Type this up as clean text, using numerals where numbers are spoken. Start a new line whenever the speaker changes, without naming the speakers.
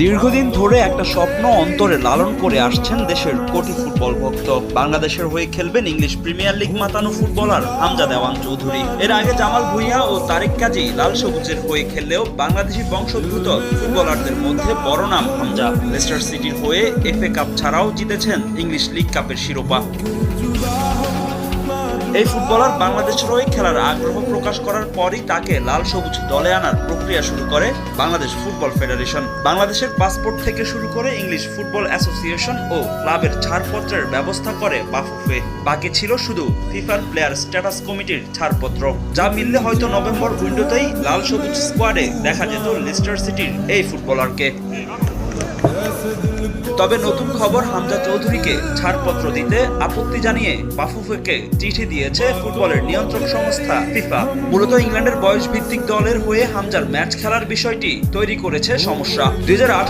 দীর্ঘদিন ধরে একটা স্বপ্ন অন্তরে লালন করে আসছেন দেশের কোটি ফুটবল ভক্ত। বাংলাদেশের হয়ে খেলবেন ইংলিশ প্রিমিয়ার লিগ মাতানো ফুটবলার হামজা দেওয়ান চৌধুরী। এর আগে জামাল ভুঁইয়া ও তারিক কাজী লাল সবুজের হয়ে খেললেও বাংলাদেশি বংশোদ্ভূত ফুটবলারদের মধ্যে বড় নাম হামজা। লেস্টার সিটির হয়ে এফএ কাপ ছাড়াও জিতেছেন ইংলিশ লিগ কাপের শিরোপা। এই ফুটবলার বাংলাদেশের হয়ে খেলার আগ্রহ প্রকাশ করার পরই তাকে লাল সবুজ দলে আনার প্রক্রিয়া শুরু করে বাংলাদেশ ফুটবল ফেডারেশন। বাংলাদেশের পাসপোর্ট থেকে শুরু করে ইংলিশ ফুটবল অ্যাসোসিয়েশন ও ক্লাবের ছাড়পত্রের ব্যবস্থা করে বাফুফে। বাকি ছিল শুধু ফিফার প্লেয়ার স্ট্যাটাস কমিটির ছাড়পত্র, যা মিললে হয়তো নভেম্বর উইন্ডোতেই লাল সবুজ স্কোয়াডে দেখা যেত লেস্টার সিটির এই ফুটবলারকে। তবে নতুন খবর, হামজা চৌধুরীকে ছাড়পত্র দিতে আপত্তি জানিয়ে বাফুফেকে চিঠি দিয়েছে ফুটবলের নিয়ন্ত্রক সংস্থা ফিফা। মূলত ইংল্যান্ডের বয়স ভিত্তিক দলের হয়ে হামজার ম্যাচ খেলার বিষয়টি তৈরি করেছে সমস্যা।